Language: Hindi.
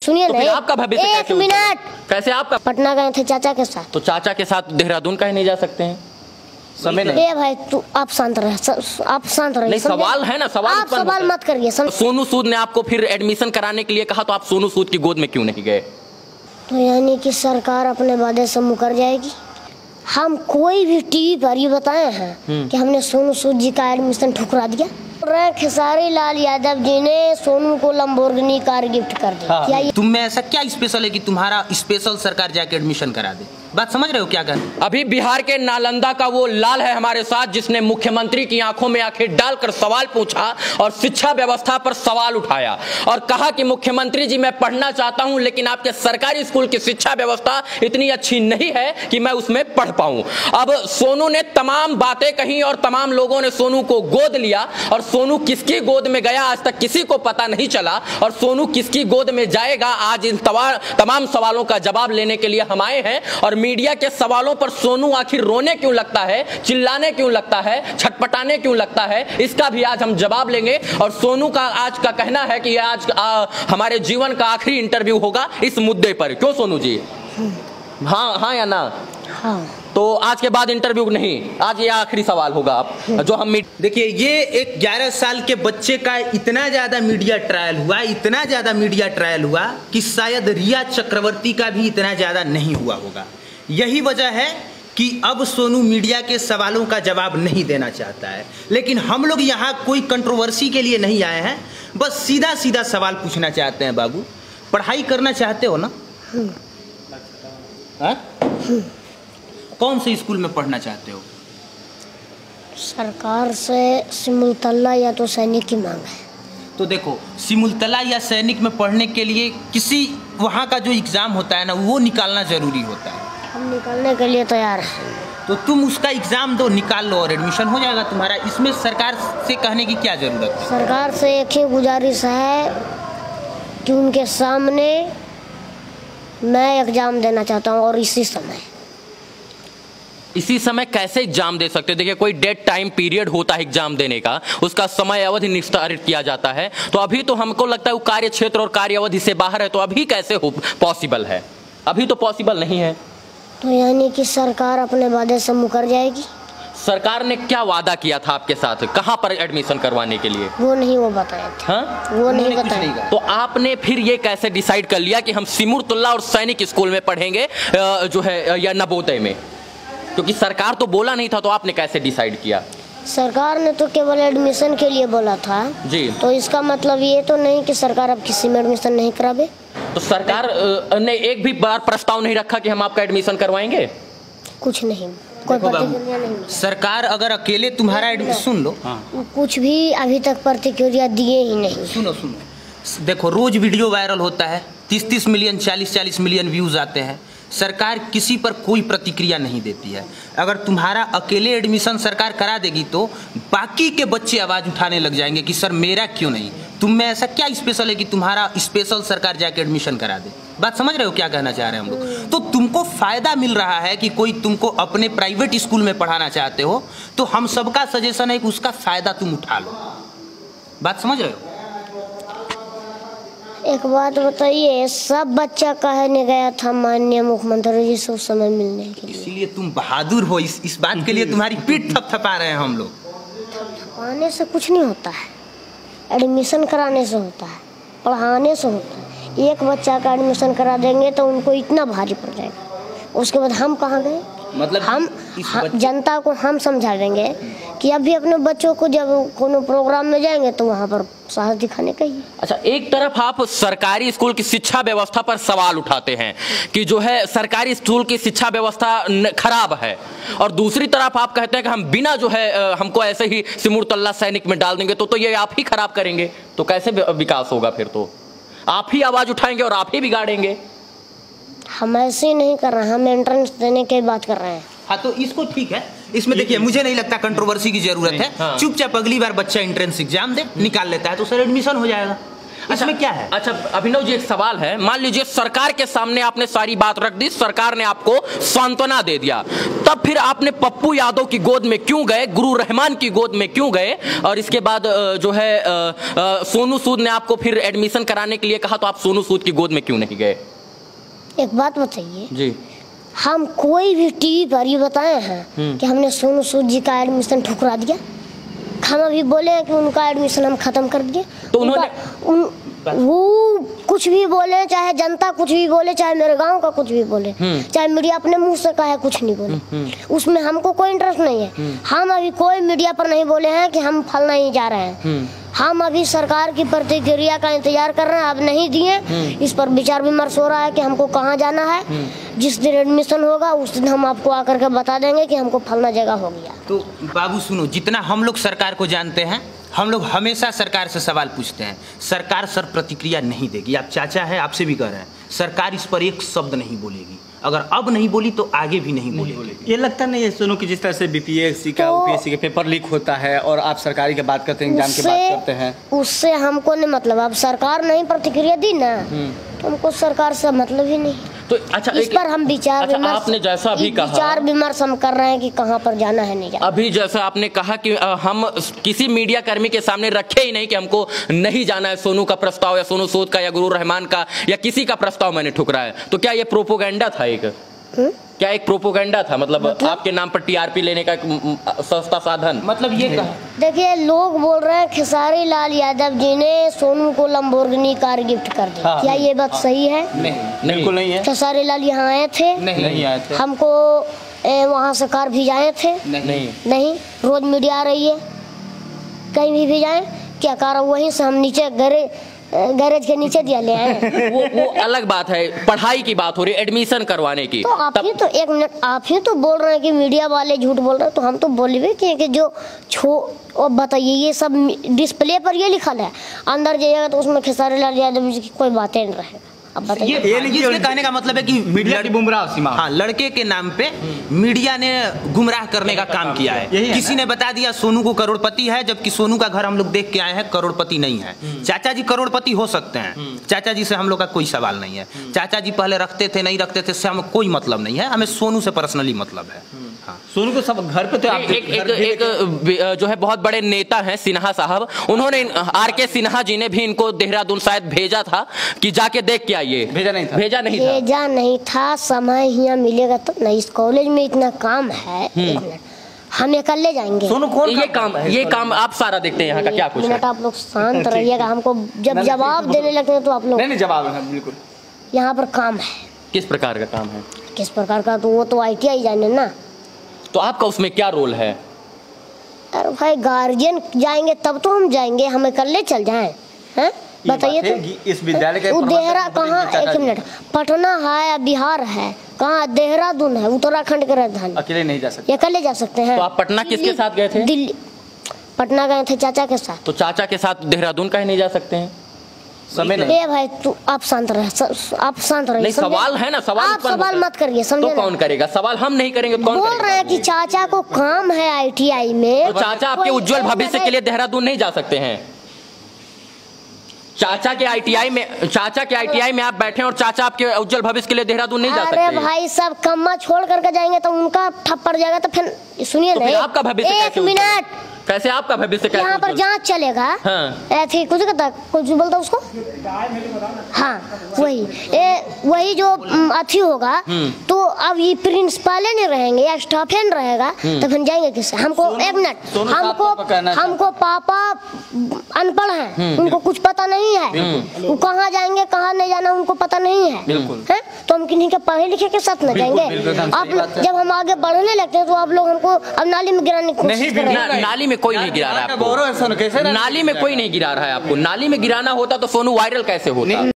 सुनिए तो नहीं, आपका भविष्य एक मिनट। कैसे आपका? पटना गए थे चाचा के साथ। तो चाचा के साथ देहरादून कहीं नहीं जा सकते हैं? समय नहीं। ए भाई तू आप शांत रहे, आप शांत रहिए। नहीं, सवाल है ना, सवाल आप सवाल मत करिए। सोनू सूद ने आपको फिर एडमिशन कराने के लिए कहा, तो आप सोनू सूद की गोद में क्यों नहीं गए? तो यानी कि सरकार अपने वादे से मुकर जाएगी। हम कोई भी टीवी पर ये बताए हैं कि हमने सोनू सूद जी का एडमिशन ठुकरा दिया। खेसारी लाल यादव जी ने सोनू को लंबोर्गिनी कार गिफ्ट कर दी। हाँ। क्या ये तुम में ऐसा क्या स्पेशल है कि तुम्हारा स्पेशल सरकार जाके एडमिशन करा दे? बात समझ रहे हो क्या कर? अभी बिहार के नालंदा का वो लाल है हमारे साथ, जिसने मुख्यमंत्री की आंखों में आंखें डालकर सवाल पूछा और शिक्षा व्यवस्था पर सवाल उठाया और कहा कि मुख्यमंत्री जी, मैं पढ़ना चाहता हूं, लेकिन आपके सरकारी स्कूल की शिक्षा व्यवस्था इतनी अच्छी नहीं है कि मैं उसमें पढ़ पाऊं। अब सोनू ने तमाम बातें कही और तमाम लोगों ने सोनू को गोद लिया, और सोनू किसकी गोद में गया आज तक किसी को पता नहीं चला, और सोनू किसकी गोद में जाएगा, आज इन तमाम सवालों का जवाब लेने के लिए हम आए हैं। और मीडिया के सवालों पर सोनू आखिर रोने क्यों लगता है, चिल्लाने क्यों लगता है, छटपटाने क्यों लगता है, इसका भी आज हम जवाब लेंगे। और सोनू का आज का कहना है कि आज हमारे जीवन का आखिरी इंटरव्यू होगा इस मुद्दे पर। क्यों सोनू जी? हाँ हाँ या ना? हाँ। तो आज के बाद इंटरव्यू नहीं, आज ये आखिरी सवाल होगा आप जो हम। देखिए, ये एक 11 साल के बच्चे का इतना ज्यादा मीडिया ट्रायल हुआ, इतना ज्यादा मीडिया ट्रायल हुआ कि शायद रिया चक्रवर्ती का भी इतना ज्यादा नहीं हुआ होगा। यही वजह है कि अब सोनू मीडिया के सवालों का जवाब नहीं देना चाहता है। लेकिन हम लोग यहाँ कोई कंट्रोवर्सी के लिए नहीं आए हैं, बस सीधा सीधा सवाल पूछना चाहते हैं। बाबू, पढ़ाई करना चाहते हो ना? कौन से स्कूल में पढ़ना चाहते हो? सरकार से सिमुलतला या तो सैनिक की मांग है। तो देखो, सिमुलतला या सैनिक में पढ़ने के लिए किसी वहाँ का जो एग्ज़ाम होता है ना, वो निकालना ज़रूरी होता है। हम निकालने के लिए तैयार हैं। तो तुम उसका एग्ज़ाम दो, निकाल लो और एडमिशन हो जाएगा तुम्हारा। इसमें सरकार से कहने की क्या ज़रूरत है? सरकार से एक ही गुजारिश है कि उनके सामने मैं एग्ज़ाम देना चाहता हूँ, और इसी समय कैसे एग्जाम दे सकते हैं? देखिए, कोई डेट टाइम पीरियड होता है एग्जाम देने का, उसका समय अवधि निर्धारित किया जाता है। तो अभी तो हमको लगता है वो कार्य क्षेत्र और कार्य अवधि से बाहर है, तो अभी कैसे पॉसिबल है? अभी तो पॉसिबल नहीं है। तो यानी कि सरकार अपने वादे से मुकर जाएगी। सरकार ने क्या वादा किया था आपके साथ, कहाँ पर एडमिशन करवाने के लिए? वो नहीं वो बताए थे। हाँ? वो नहीं बताया। तो आपने फिर ये कैसे डिसाइड कर लिया कि हम सिमुलतला और सैनिक स्कूल में पढ़ेंगे, जो है, या नवोदय में? क्योंकि सरकार तो बोला नहीं था, तो आपने कैसे डिसाइड किया? सरकार ने तो केवल एडमिशन के लिए बोला था जी। तो इसका मतलब ये तो नहीं कि सरकार अब किसी में एडमिशन नहीं करावे। तो सरकार ने एक भी बार प्रस्ताव नहीं रखा कि हम आपका एडमिशन करवाएंगे? कुछ नहीं, कोई प्रतिक्रिया नहीं। सरकार अगर अकेले तुम्हारा एडमिशन, सुन लो, कुछ भी अभी तक प्रतिक्रिया दिए ही नहीं। सुनो, देखो, रोज वीडियो वायरल होता है, 30-30 मिलियन 40-40 मिलियन व्यूज आते हैं। सरकार किसी पर कोई प्रतिक्रिया नहीं देती है। अगर तुम्हारा अकेले एडमिशन सरकार करा देगी तो बाकी के बच्चे आवाज़ उठाने लग जाएंगे कि सर मेरा क्यों नहीं। तुम में ऐसा क्या स्पेशल है कि तुम्हारा स्पेशल सरकार जाके एडमिशन करा दे? बात समझ रहे हो क्या कहना चाह रहे हैं हम लोग? तो तुमको फ़ायदा मिल रहा है कि कोई तुमको अपने प्राइवेट स्कूल में पढ़ाना चाहते हो, तो हम सबका सजेशन है कि उसका फ़ायदा तुम उठा लो। बात समझ रहे हो? एक बात बताइए, सब बच्चा कहने गया था माननीय मुख्यमंत्री जी से उस समय मिलने के लिए। इसीलिए तुम बहादुर हो, इस बात के लिए तुम्हारी पीठ थपथपा रहे हैं हम लोग। थपथपाने से कुछ नहीं होता है, एडमिशन कराने से होता है, पढ़ाने से होता है। एक बच्चा का एडमिशन करा देंगे तो उनको इतना भारी पड़ जाएगा, उसके बाद हम कहाँ गए? मतलब हम जनता को हम समझा देंगे कि अभी अपने बच्चों को जब कोनो प्रोग्राम में जाएंगे तो वहाँ पर साहस दिखाने का ही। अच्छा, एक तरफ आप सरकारी स्कूल की शिक्षा व्यवस्था पर सवाल उठाते हैं कि जो है सरकारी स्कूल की शिक्षा व्यवस्था खराब है, और दूसरी तरफ आप कहते हैं कि हम बिना जो है हमको ऐसे ही सिमुलतला सैनिक में डाल देंगे तो ये आप ही खराब करेंगे। तो कैसे विकास होगा? फिर तो आप ही आवाज उठाएंगे और आप ही बिगाड़ेंगे। हम ऐसे ही नहीं कर रहे हैं, हम एंट्रेंस देने की बात कर रहे हैं। हाँ, तो इसको ठीक है, इसमें देखिए मुझे नहीं लगता कंट्रोवर्सी की जरूरत है। हाँ। चुपचाप अगली बार बच्चा एंट्रेंस एग्जाम दे, निकाल लेता है तो सर एडमिशन हो जाएगा। इसमें क्या है? अच्छा अभिनव जी, एक सवाल है। मान लीजिए सरकार के सामने आपने सारी बात रख दी, सरकार ने आपको सांत्वना दे दिया, तब तब फिर आपने पप्पू यादव की गोद में क्यों गए, गुरु रहमान की गोद में क्यों गए, और इसके बाद जो है सोनू सूद ने आपको फिर एडमिशन कराने के लिए कहा तो आप सोनू सूद की गोद में क्यों नहीं गए? एक बात बताइए जी, हम कोई भी टीवी पर ये बताए हैं कि हमने सोनू सूद जी का एडमिशन ठुकरा दिया? हम अभी बोले हैं कि उनका एडमिशन हम खत्म कर दिए, तो उन्होंने वो कुछ भी बोले, चाहे जनता कुछ भी बोले, चाहे मेरे गांव का कुछ भी बोले, चाहे मीडिया अपने मुंह से कहे कुछ नहीं बोले, उसमें हमको कोई इंटरेस्ट नहीं है। हम अभी कोई मीडिया पर नहीं बोले हैं कि हम फल नहीं जा रहे हैं। हम अभी सरकार की प्रतिक्रिया का इंतजार कर रहे हैं, अब नहीं दिए, इस पर विचार विमर्श हो रहा है कि हमको कहाँ जाना है। जिस दिन एडमिशन होगा उस दिन हम आपको आकर के बता देंगे कि हमको फलना जगह हो गया। तो बाबू सुनो, जितना हम लोग सरकार को जानते हैं, हम लोग हमेशा सरकार से सवाल पूछते हैं, सरकार सर प्रतिक्रिया नहीं देगी। आप चाचा है, आपसे भी कह रहे हैं, सरकार इस पर एक शब्द नहीं बोलेगी। अगर अब नहीं बोली तो आगे भी नहीं बोलेगी। ये लगता नहीं है सोनू की जिस तरह से बीपीएससी का यूपीएससी के पेपर लीक होता है और आप सरकारी की बात करते हैं, एग्जाम की बात करते हैं, उससे हमको नहीं मतलब। अब सरकार नहीं प्रतिक्रिया दी ना तो हमको सरकार से मतलब ही नहीं। तो अच्छा, इस पर हम विचार विमर्श, आपने जैसा अभी कहा, विचार विमर्श हम कर रहे हैं कि कहाँ पर जाना है, नहीं जाना। अभी जैसा आपने कहा कि हम किसी मीडिया कर्मी के सामने रखे ही नहीं कि हमको नहीं जाना है सोनू का प्रस्ताव या सोनू सूद का या गुरु रहमान का या किसी का प्रस्ताव मैंने ठुकराया, तो क्या ये प्रोपोगेंडा था? क्या एक प्रोपोगेंडा था? मतलब आपके नाम पर टीआरपी लेने का एक सस्ता साधन? मतलब ये कहा, देखिए लोग बोल रहे हैं खेसारी लाल यादव जी ने सोनू को लंबोर्गिनी कार गिफ्ट कर दी। क्या ये बात सही है? नहीं, बिल्कुल नहीं है। खेसारी लाल यहाँ आए थे? नहीं आए थे। हमको वहाँ से कार भिजाए थे? नहीं। रोज मीडिया आ रही है, कहीं भी भिजाए क्या कार वहीं से हम नीचे गैरेज के नीचे दिया ले आए। वो अलग बात है, पढ़ाई की बात हो रही है, एडमिशन करवाने की। तो आप ही तो एक मिनट, आप ही तो बोल रहे हैं कि मीडिया वाले झूठ बोल रहे हैं, तो हम तो बोले कि जो और बताइए, ये सब डिस्प्ले पर ये लिखा है, अंदर जाइएगा तो उसमें खेसारी लाल यादव जी की कोई बातें नहीं रहेगा। अब बताइए, ये कहने का मतलब है कि मीडिया की गुमराह सीमा, हाँ, लड़के के नाम पे मीडिया ने गुमराह करने का काम किया है। किसी ने बता दिया सोनू को करोड़पति है, जबकि सोनू का घर हम लोग देख के आए हैं, करोड़पति नहीं है। चाचा जी करोड़पति हो सकते हैं, चाचा जी से हम लोग का कोई सवाल नहीं है। चाचा जी पहले रखते थे नहीं रखते थे, से हमें कोई मतलब नहीं है, हमें सोनू से पर्सनली मतलब है। हाँ। सोनू को सब घर पे तो आप एक जो है बहुत बड़े नेता हैं सिन्हा साहब, उन्होंने आर.के. सिन्हा जी ने भी इनको देहरादून शायद भेजा था कि जाके देख के आइए। भेजा नहीं था। समय यहाँ मिलेगा तो नहीं, इस कॉलेज में इतना काम है, हम अकेले जाएंगे। सोनू कौन ये काम आप सारा देखते हैं यहाँ का, क्या कुछ है? आप लोग शांत रहिएगा, हमको जब जवाब देने लगते हैं तो आप लोग नहीं जवाब है। बिल्कुल यहाँ पर काम है। किस प्रकार का काम है? किस प्रकार का, तो वो तो ITI जाने ना। तो आपका उसमें क्या रोल है? अरे भाई गार्जियन जाएंगे तब तो हम जाएंगे, हम अकेले चल जाएं? हैं बताइए तो। इस विद्यालय के देहरा कहाँ, एक मिनट, पटना है या बिहार है, कहाँ देहरादून है, उत्तराखंड की राजधानी, अकेले नहीं जा सकते। अकेले जा सकते हैं। तो आप पटना किसके साथ गए थे? दिल्ली। पटना गए थे चाचा के साथ। तो चाचा के साथ देहरादून काहे नहीं जा सकते हैं? समय नहीं। ए भाई तू आप शांत रहे, आप शांत रहिए। सवाल है ना, सवाल आप सवाल मत करिए, समझे? तो कौन करेगा सवाल? हम नहीं करेंगे तो कौन बोल रहे हैं कि चाचा को काम है ITI में। तो चाचा आपके उज्जवल भविष्य के लिए देहरादून नहीं जा सकते हैं? चाचा के ITI में आप बैठे और चाचा आपके उज्जवल भविष्य के लिए देहरादून नहीं जा सकते? अरे भाई सब कम्मा छोड़ करके जाएंगे तो उनका ठप्पड़ जाएगा, तो फिर सुनिए ना, आपका भविष्य एक मिनट, कैसे आपका भविष्य कैसे? यहाँ पर जांच चलेगा। हाँ। ऐसे कुछ कहता, कुछ बोलता उसको, हाँ वही जो अथी होगा, तो अब ये प्रिंसिपल नहीं रहेंगे या स्टाफ नहीं रहेगा, तो फिर जाएंगे किससे? हमको एक मिनट, हमको पापा अनपढ़ हैं, उनको कुछ पता नहीं है, वो कहाँ जाएंगे कहाँ नहीं जाना उनको पता नहीं है, तो हम किन्हीं के पढ़े लिखे के साथ न जाएंगे? आप जब हम आगे बढ़ने लगते हैं तो आप लोग हमको अब नाली में गिराने की कोशिश कर रहे हैं। नाली में कोई नहीं गिरा रहा है आपको, नाली में कोई नहीं गिरा रहा है आपको। नाली में गिराना होता तो सोनू वायरल कैसे होता?